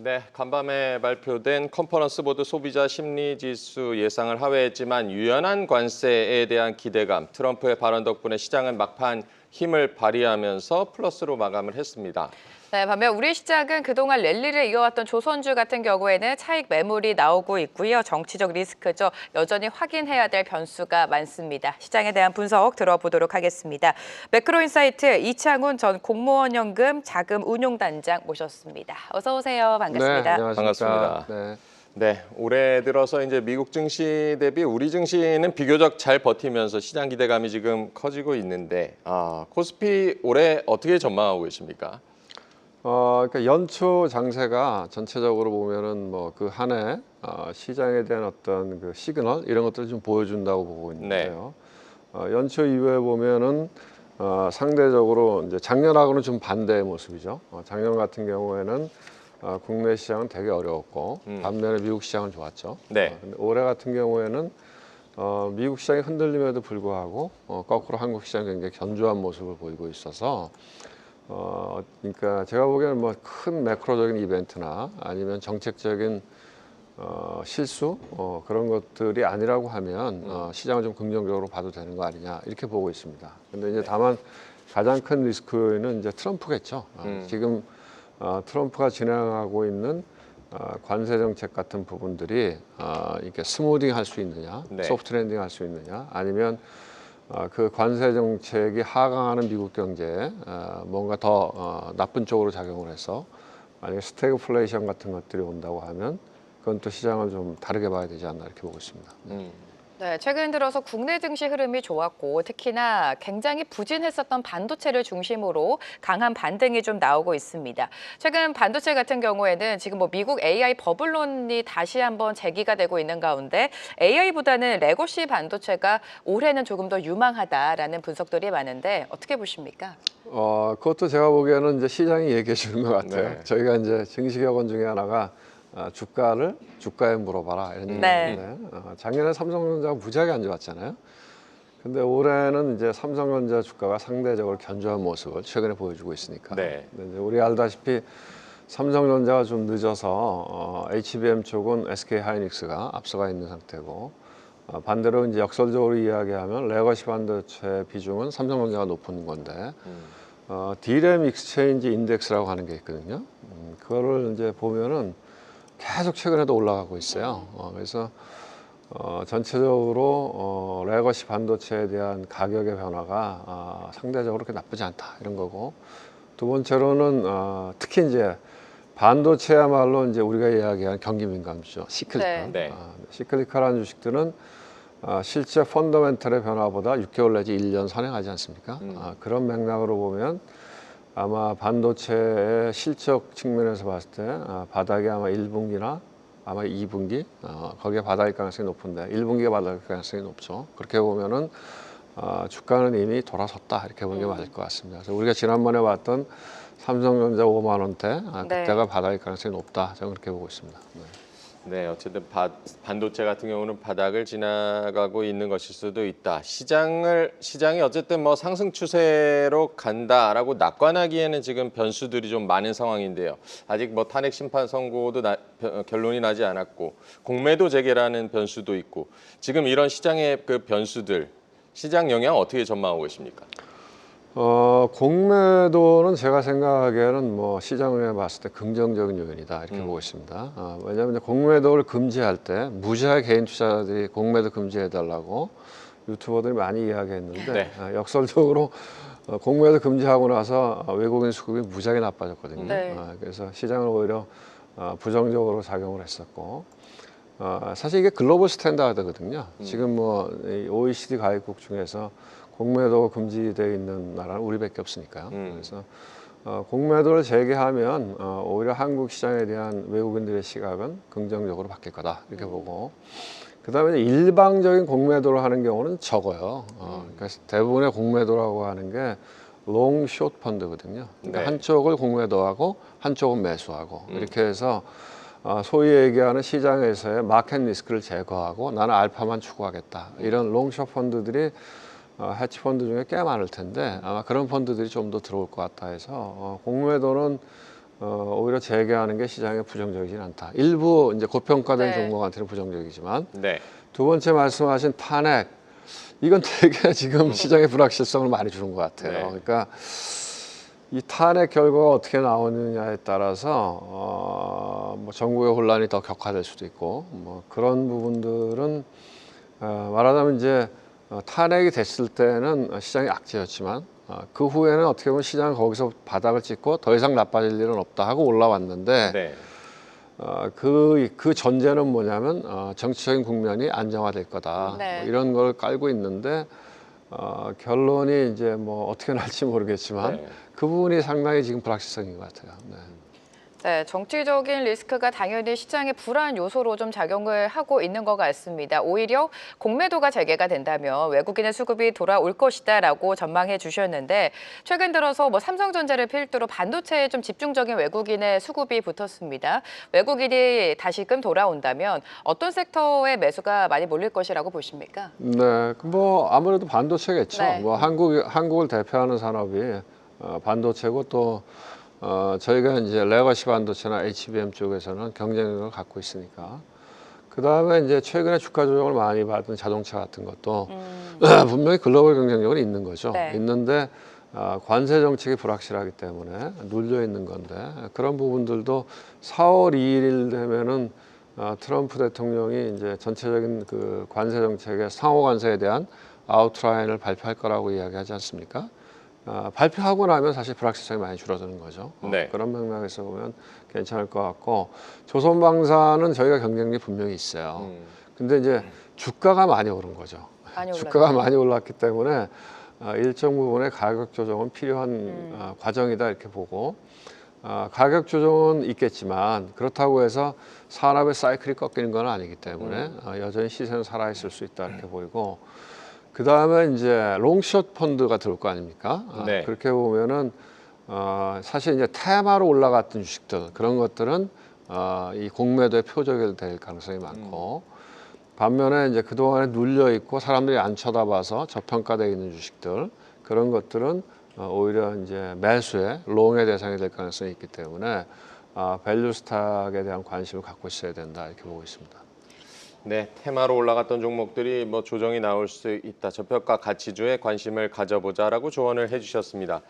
네, 간밤에 발표된 컨퍼런스 보드 소비자 심리 지수 예상을 하회했지만 유연한 관세에 대한 기대감, 트럼프의 발언 덕분에 시장은 막판 힘을 발휘하면서 플러스로 마감을 했습니다. 네, 반면 우리 시장은 그동안 랠리를 이어왔던 조선주 같은 경우에는 차익 매물이 나오고 있고요. 정치적 리스크죠. 여전히 확인해야 될 변수가 많습니다. 시장에 대한 분석 들어보도록 하겠습니다. 매크로인사이트 이창훈 전 공무원연금 자금운용단장 모셨습니다. 어서 오세요. 반갑습니다. 네, 안녕하십니까. 반갑습니다. 네, 올해 들어서 이제 미국 증시 대비 우리 증시는 비교적 잘 버티면서 시장 기대감이 지금 커지고 있는데 코스피 올해 어떻게 전망하고 계십니까? 그러니까 연초 장세가 전체적으로 보면은 뭐 그 한 해 시장에 대한 어떤 그 시그널 이런 것들을 좀 보여준다고 보고 있는데요. 연초 이후에 보면은 상대적으로 이제 작년하고는 좀 반대의 모습이죠. 작년 같은 경우에는 국내 시장은 되게 어려웠고 반면에 미국 시장은 좋았죠. 네. 근데 올해 같은 경우에는 미국 시장이 흔들림에도 불구하고 거꾸로 한국 시장이 굉장히 견조한 모습을 보이고 있어서 그러니까 제가 보기에는 뭐 큰 매크로적인 이벤트나 아니면 정책적인 실수 그런 것들이 아니라고 하면 시장을 좀 긍정적으로 봐도 되는 거 아니냐 이렇게 보고 있습니다. 근데 이제 다만 가장 큰 리스크는 이제 트럼프겠죠. 지금 트럼프가 진행하고 있는 관세 정책 같은 부분들이 이렇게 스무딩 할 수 있느냐, 네. 소프트 랜딩 할 수 있느냐, 아니면 그 관세 정책이 하강하는 미국 경제에 뭔가 더 나쁜 쪽으로 작용을 해서 만약에 스태그플레이션 같은 것들이 온다고 하면 그건 또 시장을 좀 다르게 봐야 되지 않나 이렇게 보고 있습니다. 네, 최근 들어서 국내 증시 흐름이 좋았고 특히나 굉장히 부진했었던 반도체를 중심으로 강한 반등이 좀 나오고 있습니다. 최근 반도체 같은 경우에는 지금 뭐 미국 AI 버블론이 다시 한번 제기가 되고 있는 가운데 AI보다는 레거시 반도체가 올해는 조금 더 유망하다라는 분석들이 많은데 어떻게 보십니까? 그것도 제가 보기에는 이제 시장이 얘기해 주는 것 같아요. 네. 저희가 이제 증시격언 중에 하나가 주가를 주가에 물어봐라 이런 얘기인데 작년에 삼성전자가 무지하게 안 좋았잖아요. 근데 올해는 이제 삼성전자 주가가 상대적으로 견조한 모습을 최근에 보여주고 있으니까. 네. 근데 이제 우리 알다시피 삼성전자가 좀 늦어서 HBM 쪽은 SK하이닉스가 앞서가 있는 상태고 반대로 이제 역설적으로 이야기하면 레거시 반도체 비중은 삼성전자가 높은 건데 D램 익스체인지 인덱스라고 하는 게 있거든요. 그거를 이제 보면은 계속 최근에도 올라가고 있어요. 그래서 전체적으로 레거시 반도체에 대한 가격의 변화가 상대적으로 그렇게 나쁘지 않다 이런 거고, 두 번째로는 특히 이제 반도체야말로 이제 우리가 이야기하는 경기 민감주죠. 시클리컬. 네. 시클리컬한 주식들은 실제 펀더멘털의 변화보다 6개월 내지 1년 선행하지 않습니까? 그런 맥락으로 보면 아마 반도체의 실적 측면에서 봤을 때 바닥이 아마 1분기나 아마 2분기 거기에 바닥일 가능성이 높은데 1분기가 바닥일 가능성이 높죠. 그렇게 보면은 주가는 이미 돌아섰다 이렇게 보는 게 맞을 것 같습니다. 그래서 우리가 지난번에 봤던 삼성전자 5만 원대 그때가 바닥일 가능성이 높다. 저는 그렇게 보고 있습니다. 네, 어쨌든 반도체 같은 경우는 바닥을 지나가고 있는 것일 수도 있다. 시장이 어쨌든 뭐 상승 추세로 간다라고 낙관하기에는 지금 변수들이 좀 많은 상황인데요. 아직 뭐 탄핵 심판 선고도 결론이 나지 않았고 공매도 재개라는 변수도 있고 지금 이런 시장의 그 변수들, 시장 영향 어떻게 전망하고 계십니까? 공매도는 제가 생각하기에는 뭐 시장을 봤을 때 긍정적인 요인이다 이렇게 보고 있습니다. 왜냐하면 공매도를 금지할 때 무지하게 개인 투자자들이 공매도 금지해달라고 유튜버들이 많이 이야기했는데 네. 역설적으로 공매도 금지하고 나서 외국인 수급이 무지하게 나빠졌거든요. 네. 그래서 시장은 오히려 부정적으로 작용을 했었고 사실 이게 글로벌 스탠다드거든요. 지금 뭐 OECD 가입국 중에서 공매도가 금지되어 있는 나라는 우리밖에 없으니까요. 그래서 공매도를 재개하면 오히려 한국 시장에 대한 외국인들의 시각은 긍정적으로 바뀔 거다 이렇게 보고, 그다음에 일방적인 공매도를 하는 경우는 적어요. 그래서 대부분의 공매도라고 하는 게 롱, 숏 펀드거든요. 그러니까 네. 한쪽을 공매도하고 한쪽은 매수하고 이렇게 해서 소위 얘기하는 시장에서의 마켓 리스크를 제거하고 나는 알파만 추구하겠다 이런 롱숏 펀드들이 해치 펀드 중에 꽤 많을 텐데 아마 그런 펀드들이 좀 더 들어올 것 같아 해서 공매도는 오히려 재개하는 게 시장에 부정적이진 않다. 일부 이제 고평가된 네. 종목한테는 부정적이지만 네. 두 번째 말씀하신 탄핵 이건 되게 지금 시장의 불확실성을 많이 주는 것 같아요. 네. 그러니까 이 탄핵 결과가 어떻게 나오느냐에 따라서 뭐 정국의 혼란이 더 격화될 수도 있고 뭐 그런 부분들은 말하자면 이제 탄핵이 됐을 때는 시장이 악재였지만 그 후에는 어떻게 보면 시장은 거기서 바닥을 찍고 더 이상 나빠질 일은 없다 하고 올라왔는데 네. 그 전제는 뭐냐면 정치적인 국면이 안정화될 거다 네. 뭐 이런 걸 깔고 있는데 결론이 이제 뭐 어떻게 날지 모르겠지만 네. 그 부분이 상당히 지금 불확실성인 것 같아요. 네. 네, 정치적인 리스크가 당연히 시장의 불안 요소로 좀 작용을 하고 있는 것 같습니다. 오히려 공매도가 재개가 된다면 외국인의 수급이 돌아올 것이다라고 전망해 주셨는데 최근 들어서 뭐 삼성전자를 필두로 반도체에 좀 집중적인 외국인의 수급이 붙었습니다. 외국인이 다시금 돌아온다면 어떤 섹터에 매수가 많이 몰릴 것이라고 보십니까? 네, 뭐 아무래도 반도체겠죠. 네. 뭐 한국을 대표하는 산업이 반도체고 또 저희가 이제 레거시 반도체나 HBM 쪽에서는 경쟁력을 갖고 있으니까. 그 다음에 이제 최근에 주가 조정을 많이 받은 자동차 같은 것도 분명히 글로벌 경쟁력은 있는 거죠. 네. 있는데 관세 정책이 불확실하기 때문에 눌려 있는 건데 그런 부분들도 4월 2일 되면은 트럼프 대통령이 이제 전체적인 그 관세 정책의 상호 관세에 대한 아웃라인을 발표할 거라고 이야기하지 않습니까? 발표하고 나면 사실 불확실성이 많이 줄어드는 거죠. 네. 그런 맥락에서 보면 괜찮을 것 같고 조선방사는 저희가 경쟁력이 분명히 있어요. 근데 이제 주가가 많이 오른 거죠. 많이 주가가 올랐네요. 많이 올랐기 때문에 일정 부분의 가격 조정은 필요한 과정이다 이렇게 보고 가격 조정은 있겠지만 그렇다고 해서 산업의 사이클이 꺾이는 건 아니기 때문에 여전히 시세는 살아있을 수 있다 이렇게 보이고 그 다음에 이제 롱숏 펀드가 들어올 거 아닙니까? 네. 그렇게 보면은 사실 이제 테마로 올라갔던 주식들 그런 것들은 이 공매도의 표적이 될 가능성이 많고 반면에 이제 그 동안에 눌려 있고 사람들이 안 쳐다봐서 저평가되어 있는 주식들 그런 것들은 오히려 이제 매수의 롱의 대상이 될 가능성이 있기 때문에 밸류 스탁에 대한 관심을 갖고 있어야 된다 이렇게 보고 있습니다. 네, 테마로 올라갔던 종목들이 뭐 조정이 나올 수 있다. 저평가 가치주에 관심을 가져보자라고 조언을 해주셨습니다.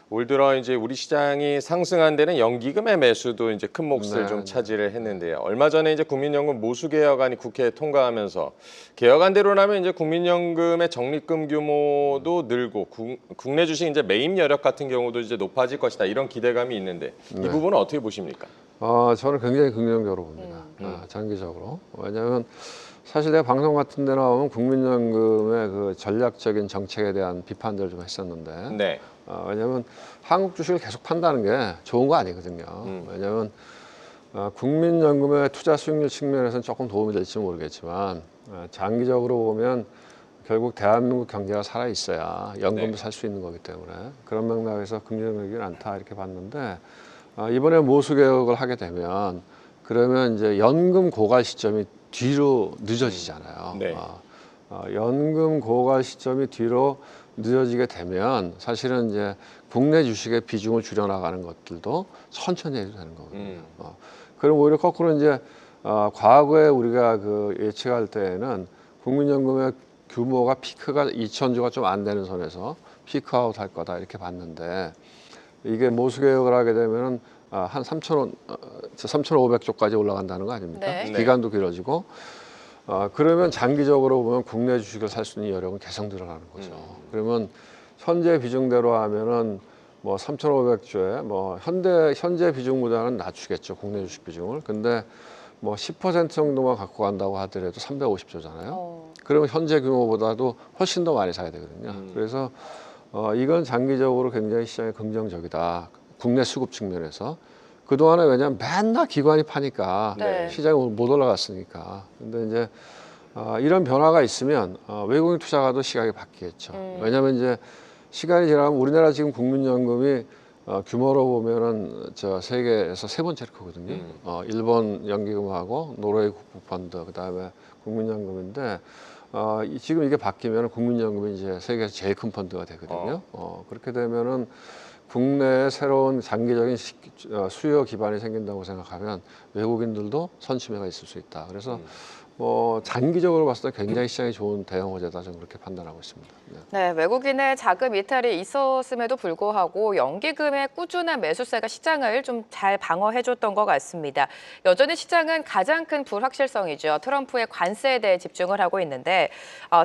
올 들어 이제 우리 시장이 상승한 데는 연기금의 매수도 이제 큰 몫을 좀 차지를 했는데요. 얼마 전에 이제 국민연금 모수 개혁안이 국회에 통과하면서 개혁안대로라면 이제 국민연금의 적립금 규모도 늘고 국내 주식 이제 매입 여력 같은 경우도 이제 높아질 것이다. 이런 기대감이 있는데 이 부분은 어떻게 보십니까? 저는 굉장히 긍정적으로 봅니다. 장기적으로. 왜냐하면 사실 내가 방송 같은 데 나오면 국민연금의 그 전략적인 정책에 대한 비판들을 좀 했었는데 네. 왜냐하면 한국 주식을 계속 판다는 게 좋은 거 아니거든요. 왜냐하면 국민연금의 투자 수익률 측면에서는 조금 도움이 될지 모르겠지만 장기적으로 보면 결국 대한민국 경제가 살아 있어야 연금도 네. 살 수 있는 거기 때문에 그런 맥락에서 긍정적이긴 않다 이렇게 봤는데 이번에 모수 개혁을 하게 되면 그러면 이제 연금 고갈 시점이 뒤로 늦어지잖아요. 네. 연금 고갈 시점이 뒤로 늦어지게 되면 사실은 이제 국내 주식의 비중을 줄여나가는 것들도 천천히 해도 되는 거거든요. 그럼 오히려 거꾸로 이제 과거에 우리가 그 예측할 때에는 국민연금의 규모가 피크가 2,000조가 좀 안 되는 선에서 피크아웃 할 거다 이렇게 봤는데 이게 모수 개혁을 하게 되면은 한 3,500조까지 올라간다는 거 아닙니까? 네. 기간도 길어지고 그러면 장기적으로 보면 국내 주식을 살 수 있는 여력은 계속 늘어나는 거죠. 그러면 현재 비중대로 하면은 뭐 3,500조에 뭐 현재 비중보다는 낮추겠죠 국내 주식 비중을. 근데 뭐 10% 정도만 갖고 간다고 하더라도 350조잖아요. 그러면 현재 규모보다도 훨씬 더 많이 사야 되거든요. 그래서 이건 장기적으로 굉장히 시장에 긍정적이다. 국내 수급 측면에서. 그동안에 왜냐하면 맨날 기관이 파니까 네. 시장이 못 올라갔으니까. 근데 이제 이런 변화가 있으면 외국인 투자가도 시각이 바뀌겠죠. 왜냐하면 이제 시간이 지나면 우리나라 지금 국민연금이 규모로 보면은 저 세계에서 세 번째로 크거든요. 일본 연기금하고 노르웨이 국부펀드 그다음에 국민연금인데 지금 이게 바뀌면 국민연금이 이제 세계에서 제일 큰 펀드가 되거든요. 그렇게 되면은 국내에 새로운 장기적인 수요 기반이 생긴다고 생각하면 외국인들도 선취매가 있을 수 있다. 그래서 뭐 장기적으로 봤을 때 굉장히 시장이 좋은 대형 호재다, 저는 그렇게 판단하고 있습니다. 네. 네, 외국인의 자금 이탈이 있었음에도 불구하고 연기금의 꾸준한 매수세가 시장을 좀 잘 방어해줬던 것 같습니다. 여전히 시장은 가장 큰 불확실성이죠. 트럼프의 관세에 대해 집중을 하고 있는데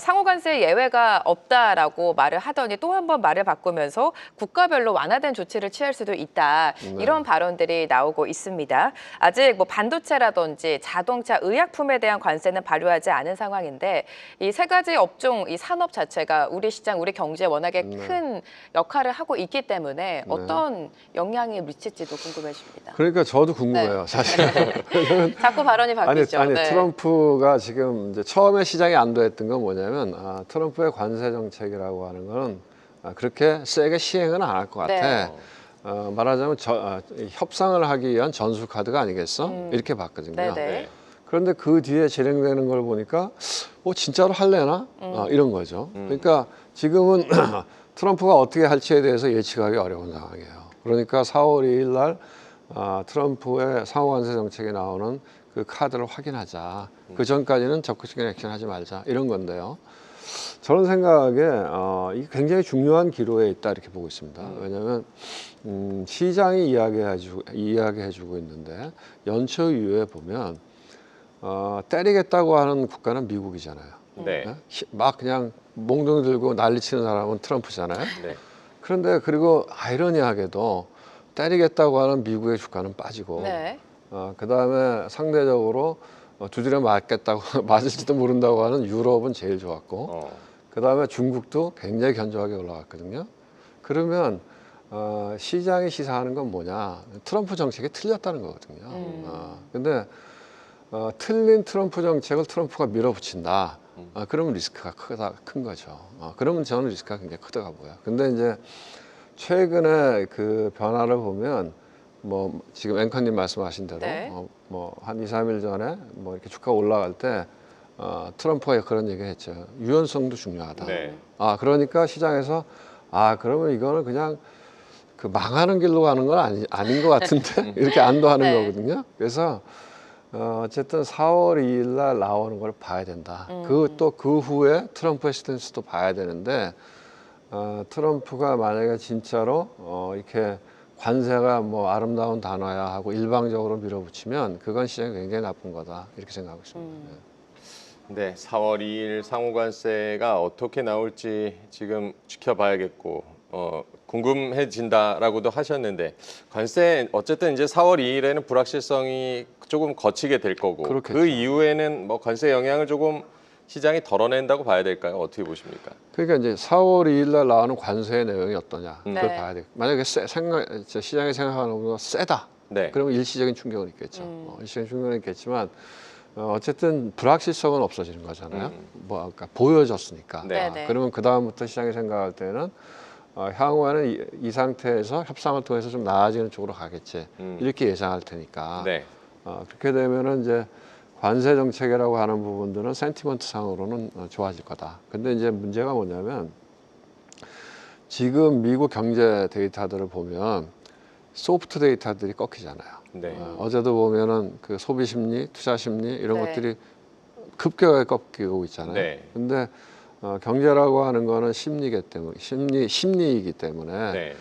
상호 관세 예외가 없다라고 말을 하더니 또 한 번 말을 바꾸면서 국가별로 완화된 조치를 취할 수도 있다. 이런 발언들이 나오고 있습니다. 아직 뭐 반도체라든지 자동차, 의약품에 대한 관세는 발효하지 않은 상황인데 이 세 가지 업종, 이 산업 자체가 우리 시장, 우리 경제에 워낙에 큰 역할을 하고 있기 때문에 어떤 영향이 미칠지도 궁금해집니다. 그러니까 저도 궁금해요, 사실. 자꾸 발언이 바뀌죠. 아니 네. 트럼프가 지금 이제 처음에 시장이 안도했던 건 뭐냐면 트럼프의 관세 정책이라고 하는 거는 그렇게 세게 시행은 안 할 것 같아. 네. 말하자면 협상을 하기 위한 전술 카드가 아니겠어? 이렇게 봤거든요. 네네. 네. 그런데 그 뒤에 진행되는 걸 보니까 진짜로 할래나? 이런 거죠. 그러니까 지금은 트럼프가 어떻게 할지에 대해서 예측하기 어려운 상황이에요. 그러니까 4월 2일 날 트럼프의 상호관세 정책이 나오는 그 카드를 확인하자. 그 전까지는 적극적인 액션하지 말자, 이런 건데요. 저는 생각에 이게 굉장히 중요한 기로에 있다, 이렇게 보고 있습니다. 왜냐하면 시장이 이야기해주고 있는데 연초 이후에 보면 때리겠다고 하는 국가는 미국이잖아요. 네. 막 그냥 몽둥이 들고 난리치는 사람은 트럼프잖아요. 네. 그런데 그리고 아이러니하게도 때리겠다고 하는 미국의 주가는 빠지고 네. 그다음에 상대적으로 두드려 맞겠다고 맞을지도 모른다고 하는 유럽은 제일 좋았고 그다음에 중국도 굉장히 견조하게 올라갔거든요. 그러면 시장이 시사하는 건 뭐냐? 트럼프 정책이 틀렸다는 거거든요. 근데 틀린 트럼프 정책을 트럼프가 밀어붙인다. 그러면 리스크가 큰 거죠. 그러면 저는 리스크가 굉장히 크다고 보여요. 근데 이제 최근에 그 변화를 보면 뭐 지금 앵커님 말씀하신 대로 네. 뭐 한 2, 3일 전에 뭐 이렇게 주가 올라갈 때 트럼프가 그런 얘기 했죠. 유연성도 중요하다. 네. 그러니까 시장에서 그러면 이거는 그냥 그 망하는 길로 가는 건 아닌 것 같은데 이렇게 안도하는 네. 거거든요. 그래서 어쨌든 4월 2일 날 나오는 걸 봐야 된다. 그 후에 트럼프의 스탠스도 봐야 되는데 트럼프가 만약에 진짜로 이렇게 관세가 뭐 아름다운 단어야 하고 일방적으로 밀어붙이면 그건 시장이 굉장히 나쁜 거다, 이렇게 생각하고 있습니다. 네, 4월 2일 상호관세가 어떻게 나올지 지금 지켜봐야겠고 궁금해진다라고도 하셨는데 관세 어쨌든 이제 4월 2일에는 불확실성이 조금 거치게 될 거고 그렇겠죠. 그 이후에는 뭐 관세 영향을 조금 시장이 덜어낸다고 봐야 될까요? 어떻게 보십니까? 그러니까 이제 4월 2일 날 나오는 관세의 내용이 어떠냐, 그걸 네. 봐야 돼. 만약에 시장이 생각하는 것보다 세다. 네. 그러면 일시적인 충격은 있겠죠. 일시적인 충격은 있겠지만 어쨌든 불확실성은 없어지는 거잖아요. 그러니까 보여졌으니까. 네. 네. 그러면 그 다음부터 시장이 생각할 때는 향후에는 이 상태에서 협상을 통해서 좀 나아지는 쪽으로 가겠지. 이렇게 예상할 테니까. 네. 그렇게 되면은 이제 관세 정책이라고 하는 부분들은 센티먼트 상으로는 좋아질 거다. 근데 이제 문제가 뭐냐면 지금 미국 경제 데이터들을 보면 소프트 데이터들이 꺾이잖아요. 네. 어제도 보면은 그 소비 심리, 투자 심리 이런 네. 것들이 급격하게 꺾이고 있잖아요. 네. 근데 경제라고 하는 거는 심리이기 때문에 네.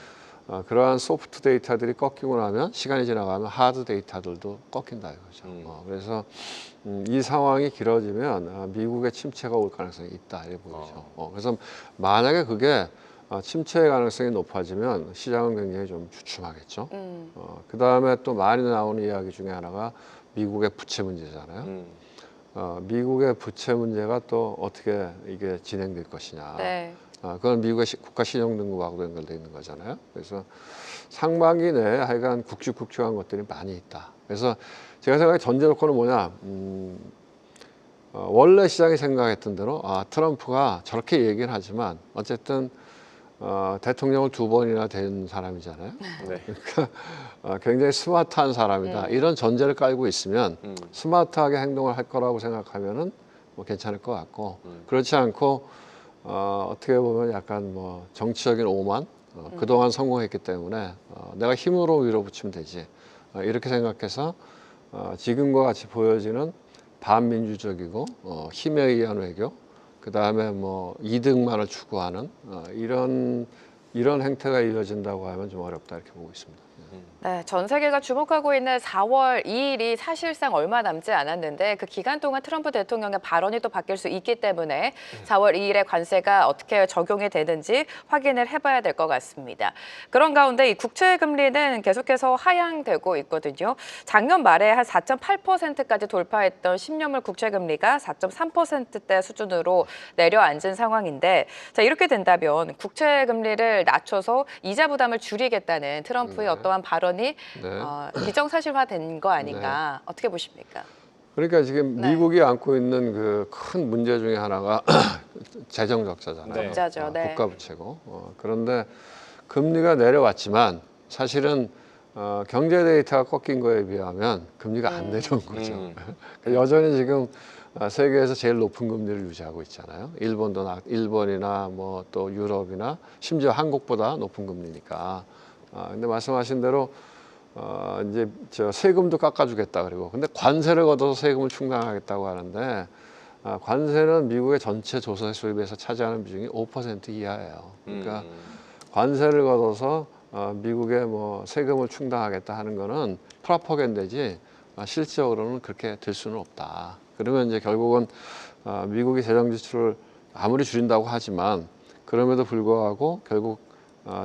그러한 소프트 데이터들이 꺾이고 나면 시간이 지나가면 하드 데이터들도 꺾인다 이거죠. 그래서 이 상황이 길어지면 미국의 침체가 올 가능성이 있다 이렇게 보이죠. 그래서 만약에 그게 침체의 가능성이 높아지면 시장은 굉장히 좀 주춤하겠죠. 그 다음에 또 많이 나오는 이야기 중에 하나가 미국의 부채 문제잖아요. 미국의 부채 문제가 또 어떻게 이게 진행될 것이냐. 네. 그건 미국의 국가 신용등급하고도 연결되어 있는 거잖아요. 그래서 상반기 내에 하여간 굵직굵직한 것들이 많이 있다. 그래서 제가 생각해 전제 조건은 뭐냐. 원래 시장이 생각했던 대로 트럼프가 저렇게 얘기는 하지만 어쨌든 대통령을 2번이나 된 사람이잖아요. 네. 그러니까 굉장히 스마트한 사람이다. 이런 전제를 깔고 있으면 스마트하게 행동을 할 거라고 생각하면은 뭐 괜찮을 것 같고 그렇지 않고 어떻게 보면 약간 뭐 정치적인 오만 그동안 성공했기 때문에 내가 힘으로 밀어붙이면 되지. 이렇게 생각해서 지금과 같이 보여지는 반민주적이고 힘에 의한 외교, 그 다음에 뭐 이득만을 추구하는 이런 행태가 이어진다고 하면 좀 어렵다 이렇게 보고 있습니다. 네, 전 세계가 주목하고 있는 4월 2일이 사실상 얼마 남지 않았는데 그 기간 동안 트럼프 대통령의 발언이 또 바뀔 수 있기 때문에 4월 2일에 관세가 어떻게 적용이 되는지 확인을 해봐야 될 것 같습니다. 그런 가운데 이 국채 금리는 계속해서 하향되고 있거든요. 작년 말에 한 4.8%까지 돌파했던 10년물 국채 금리가 4.3%대 수준으로 내려앉은 상황인데, 자, 이렇게 된다면 국채 금리를 낮춰서 이자 부담을 줄이겠다는 트럼프의 어떠한 발언이 기정사실화된 거 아닌가, 어떻게 보십니까? 그러니까 지금 네. 미국이 안고 있는 그 큰 문제 중에 하나가 재정 적자잖아요. 적자죠. 네. 국가 부채고. 그런데 금리가 내려왔지만 사실은 경제 데이터가 꺾인 거에 비하면 금리가 안 내려온 거죠. 여전히 지금 세계에서 제일 높은 금리를 유지하고 있잖아요. 일본이나 뭐 또 유럽이나 심지어 한국보다 높은 금리니까. 근데 말씀하신 대로 이제 저 세금도 깎아주겠다 그리고 근데 관세를 걷어서 세금을 충당하겠다고 하는데 관세는 미국의 전체 조세 수입에서 차지하는 비중이 5% 이하예요. 그러니까 관세를 걷어서 미국의 뭐 세금을 충당하겠다 하는 거는 프로파간다지 실질적으로는 그렇게 될 수는 없다. 그러면 이제 결국은 미국이 재정 지출을 아무리 줄인다고 하지만 그럼에도 불구하고 결국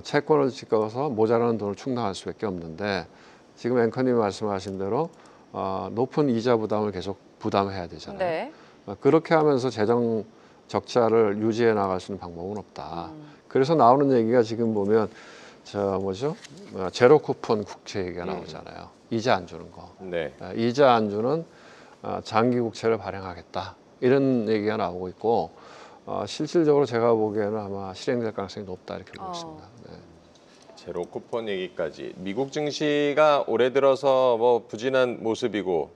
채권을 찍어서 모자라는 돈을 충당할 수밖에 없는데 지금 앵커님이 말씀하신 대로 높은 이자 부담을 계속 부담해야 되잖아요. 네. 그렇게 하면서 재정 적자를 유지해 나갈 수 있는 방법은 없다. 그래서 나오는 얘기가 지금 보면 제로 쿠폰 국채 얘기가 나오잖아요. 이자 안 주는 거. 네. 이자 안 주는 장기 국채를 발행하겠다. 이런 얘기가 나오고 있고 실질적으로 제가 보기에는 아마 실행될 가능성이 높다 이렇게 보고 있습니다. 네. 제로 쿠폰 얘기까지. 미국 증시가 올해 들어서 뭐 부진한 모습이고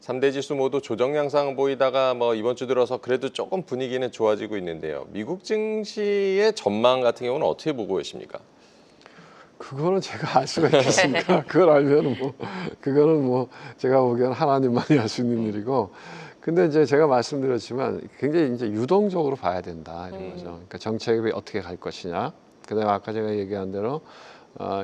3대 지수 모두 조정 양상 보이다가 뭐 이번 주 들어서 그래도 조금 분위기는 좋아지고 있는데요. 미국 증시의 전망 같은 경우는 어떻게 보고 계십니까? 그거는 제가 알 수가 있겠습니까? 그걸 알면 그거는 뭐 제가 보기에는 하나님만이 할 수 있는 일이고. 근데 이제 제가 말씀드렸지만 굉장히 이제 유동적으로 봐야 된다 이런 거죠. 그러니까 정책이 어떻게 갈 것이냐. 그다음에 아까 제가 얘기한 대로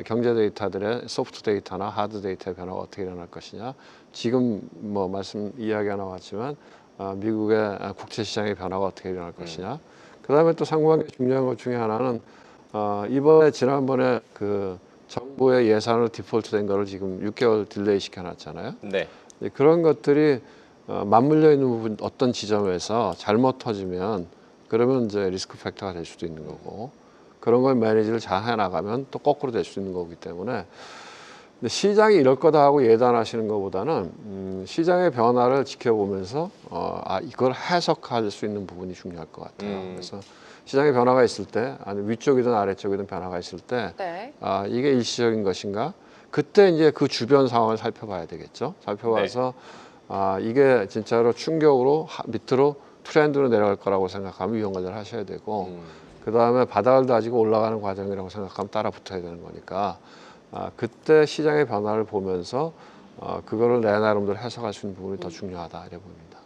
경제 데이터들의 소프트 데이터나 하드 데이터의 변화가 어떻게 일어날 것이냐. 지금 뭐 이야기가 나왔지만 미국의 국채 시장의 변화가 어떻게 일어날 것이냐. 그다음에 또 상관계 중요한 것 중에 하나는 지난번에 그 정부의 예산으로 디폴트된 거를 지금 6개월 딜레이 시켜놨잖아요. 네. 그런 것들이 맞물려 있는 부분 어떤 지점에서 잘못 터지면 그러면 이제 리스크 팩터가 될 수도 있는 거고 그런 걸 매니지를 잘 해나가면 또 거꾸로 될 수 있는 거기 때문에 근데 시장이 이럴 거다 하고 예단하시는 것보다는 시장의 변화를 지켜보면서 이걸 해석할 수 있는 부분이 중요할 것 같아요. 그래서 시장의 변화가 있을 때 아니 위쪽이든 아래쪽이든 변화가 있을 때 네. 이게 일시적인 것인가 그때 이제 그 주변 상황을 살펴봐야 되겠죠. 살펴봐서 이게 진짜로 충격으로 밑으로 트렌드로 내려갈 거라고 생각하면 위험 관리를 하셔야 되고 그 다음에 바닥을 다지고 올라가는 과정이라고 생각하면 따라 붙어야 되는 거니까 그때 시장의 변화를 보면서 그거를 내 나름대로 해석할 수 있는 부분이 더 중요하다 이래 봅니다.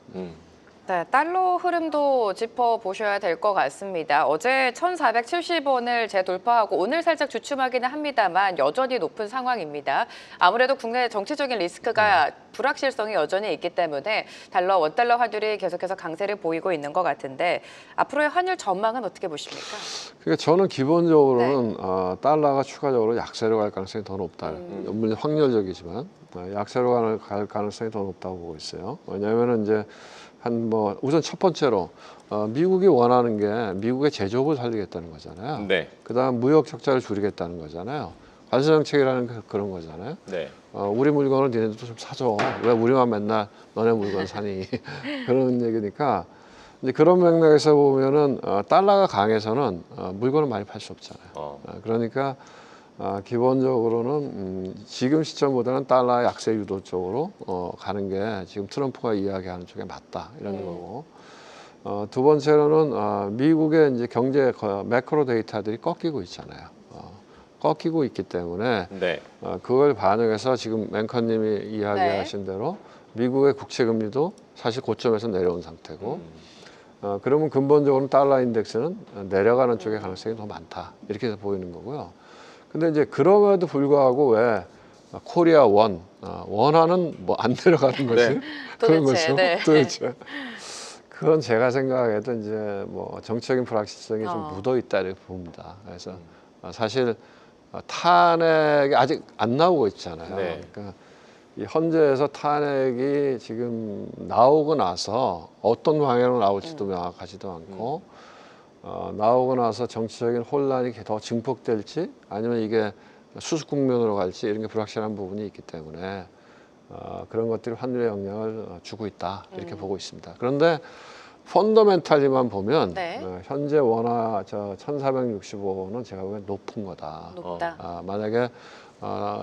네, 달러 흐름도 짚어보셔야 될 것 같습니다. 어제 1,470원을 재돌파하고 오늘 살짝 주춤하기는 합니다만 여전히 높은 상황입니다. 아무래도 국내 정치적인 리스크가 불확실성이 여전히 있기 때문에 원달러 환율이 계속해서 강세를 보이고 있는 것 같은데 앞으로의 환율 전망은 어떻게 보십니까? 그러니까 저는 기본적으로는 달러가 추가적으로 약세로 갈 가능성이 더 높다. 물론 확률적이지만 약세로 갈 가능성이 더 높다고 보고 있어요. 왜냐하면 이제 우선 첫 번째로 미국이 원하는 게 미국의 제조업을 살리겠다는 거잖아요. 네. 그다음 무역 적자를 줄이겠다는 거잖아요. 관세 정책이라는 게 그런 거잖아요. 네. 우리 물건을 니네들도 좀 사줘. 왜 우리만 맨날 너네 물건 사니? 그런 얘기니까 이제 그런 맥락에서 보면은 달러가 강해서는 물건을 많이 팔 수 없잖아요. 그러니까 기본적으로는 지금 시점보다는 달러 약세 유도 쪽으로 가는 게 지금 트럼프가 이야기하는 쪽에 맞다 이런 거고 두 번째로는 미국의 이제 경제 매크로 데이터들이 꺾이고 있잖아요. 꺾이고 있기 때문에 네. 그걸 반영해서 지금 앵커님이 이야기하신 대로 미국의 국채 금리도 사실 고점에서 내려온 상태고 그러면 근본적으로 달러 인덱스는 내려가는 쪽의 가능성이 더 많다 이렇게 해서 보이는 거고요. 근데 이제 그럼에도 불구하고 왜 코리아 원화는 뭐 안 내려가는 거지? 네. 그런 도대체, 거죠. 네. 도대체. 그건 제가 생각해도 이제 뭐 정치적인 불확실성이 좀 묻어 있다 이렇게 봅니다. 그래서 사실 탄핵이 아직 안 나오고 있잖아요. 네. 그러니까 이 헌재에서 탄핵이 지금 나오고 나서 어떤 방향으로 나올지도 명확하지도 않고 나오고 나서 정치적인 혼란이 더 증폭될지 아니면 이게 수습 국면으로 갈지 이런 게 불확실한 부분이 있기 때문에 그런 것들이 환율에 영향을 주고 있다 이렇게 보고 있습니다. 그런데 펀더멘탈리만 보면 네. 현재 원화 1465는 제가 보기엔 높은 거다. 높다. 만약에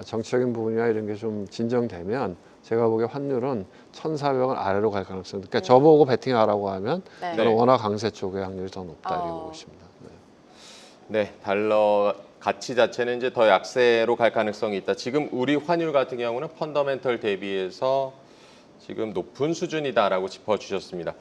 정치적인 부분이나 이런 게 좀 진정되면 제가 보기에 환율은 1,400원 아래로 갈 가능성. 그러니까 저보고 베팅하라고 하면 네. 저는 원화 강세 쪽의 확률이 더 높다 이렇게 보고 있습니다. 네, 달러 가치 자체는 이제 더 약세로 갈 가능성이 있다. 지금 우리 환율 같은 경우는 펀더멘털 대비해서 지금 높은 수준이다라고 짚어주셨습니다.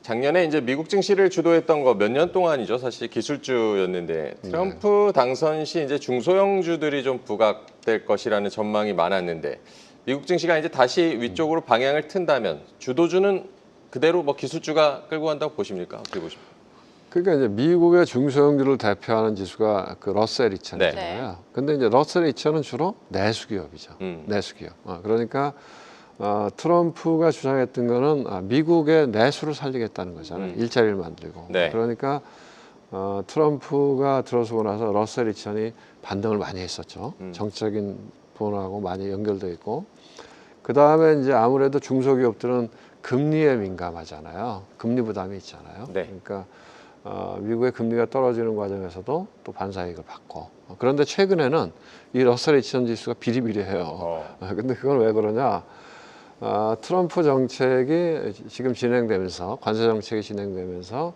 작년에 이제 미국 증시를 주도했던 거 몇 년 동안이죠. 사실 기술주였는데 트럼프 당선 시 이제 중소형주들이 좀 부각될 것이라는 전망이 많았는데 미국 증시가 이제 다시 위쪽으로 방향을 튼다면 주도주는 그대로 뭐 기술주가 끌고 간다고 보십니까? 어떻게 보십니까? 그러니까 이제 미국의 중소형주를 대표하는 지수가 그 러셀 2000이잖아요. 네. 근데 이제 러셀 2000은 주로 내수기업이죠. 내수기업. 그러니까 트럼프가 주장했던 거는 미국의 내수를 살리겠다는 거잖아요. 일자리를 만들고. 네. 그러니까 트럼프가 들어서고 나서 러셀 2000이 반등을 많이 했었죠. 정적인 부분하고 많이 연결돼 있고. 그 다음에 이제 아무래도 중소기업들은 금리에 민감하잖아요. 금리 부담이 있잖아요. 네. 그러니까 미국의 금리가 떨어지는 과정에서도 또 반사이익을 받고. 그런데 최근에는 이 러셀 2000 지수가 비리비리해요. 근데 그건 왜 그러냐? 트럼프 정책이 지금 진행되면서 관세 정책이 진행되면서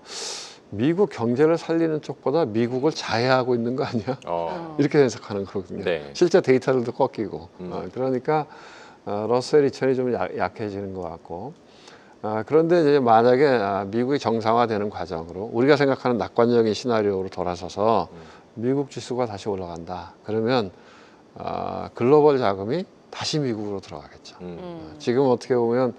미국 경제를 살리는 쪽보다 미국을 자해하고 있는 거 아니야? 이렇게 해석하는 거거든요. 네. 실제 데이터들도 꺾이고. 그러니까 러셀 2000이 좀 약해지는 것 같고. 그런데 이제 만약에 미국이 정상화되는 과정으로 우리가 생각하는 낙관적인 시나리오로 돌아서서 미국 지수가 다시 올라간다. 그러면 글로벌 자금이 다시 미국으로 들어가겠죠. 지금 어떻게 보면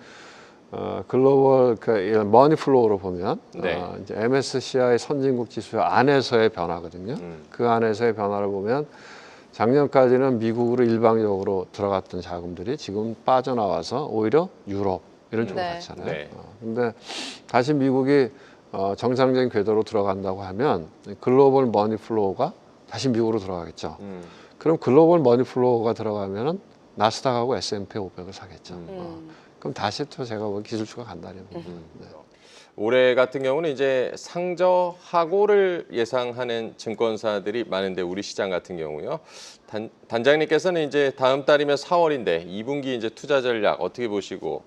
글로벌 그 머니플로우로 보면 네. 이제 MSCI 선진국 지수 안에서의 변화거든요. 그 안에서의 변화를 보면 작년까지는 미국으로 일방적으로 들어갔던 자금들이 지금 빠져나와서 오히려 유럽 이런 쪽으로 네. 갔잖아요. 네. 근데 다시 미국이 정상적인 궤도로 들어간다고 하면 글로벌 머니플로우가 다시 미국으로 들어가겠죠. 그럼 글로벌 머니플로우가 들어가면은 나스닥하고 S&P 500을 사겠죠. 그럼 다시 또 제가 보기 기술주가 간다는 겁니다. 네. 올해 같은 경우는 이제 상저하고를 예상하는 증권사들이 많은데 우리 시장 같은 경우요. 단장님께서는 이제 다음 달이면 4월인데 2분기 이제 투자 전략 어떻게 보시고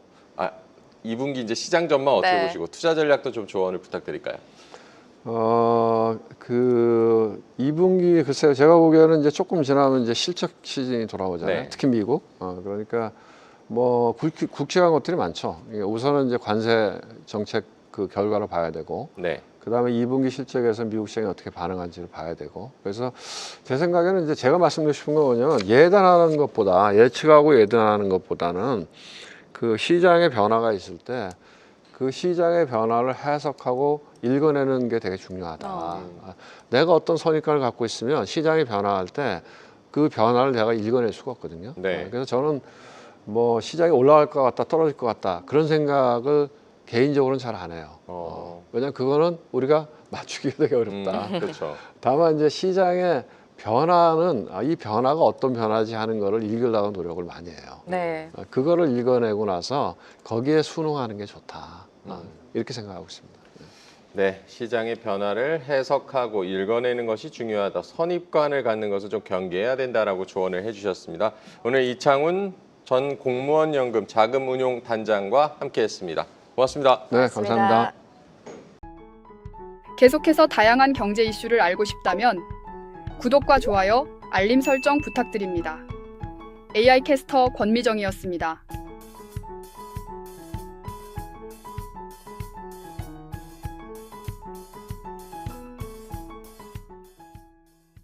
2분기 이제 시장 전망 어떻게 네. 보시고 투자 전략도 좀 조언을 부탁드릴까요? 그 2분기 글쎄요. 제가 보기에는 이제 조금 지나면 이제 실적 시즌이 돌아오잖아요. 네. 특히 미국. 그러니까 뭐 굵직한 것들이 많죠. 우선은 이제 관세 정책 그 결과를 봐야 되고, 네. 그다음에 2분기 실적에서 미국 시장이 어떻게 반응한지를 봐야 되고. 그래서 제 생각에는 이제 제가 말씀드리고 싶은 건 뭐냐면 예단하는 것보다 예측하고 예단하는 것보다는 그 시장의 변화가 있을 때 그 시장의 변화를 해석하고 읽어내는 게 되게 중요하다. 내가 어떤 선입관을 갖고 있으면 시장이 변화할 때 그 변화를 내가 읽어낼 수가 없거든요. 네. 그래서 저는 뭐 시장이 올라갈 것 같다, 떨어질 것 같다 그런 생각을 개인적으로는 잘 안 해요. 왜냐하면 그거는 우리가 맞추기가 되게 어렵다. 그렇죠. 다만 이제 시장의 변화는 이 변화가 어떤 변화지 하는 거를 읽으려고 노력을 많이 해요. 네. 그거를 읽어내고 나서 거기에 순응하는 게 좋다. 이렇게 생각하고 있습니다. 네, 시장의 변화를 해석하고 읽어내는 것이 중요하다. 선입관을 갖는 것을 좀 경계해야 된다라고 조언을 해주셨습니다. 오늘 이창훈 전 공무원연금 자금운용단장과 함께했습니다. 고맙습니다. 네, 감사합니다. 계속해서 다양한 경제 이슈를 알고 싶다면 구독과 좋아요 알림 설정 부탁드립니다. AI 캐스터 권미정이었습니다.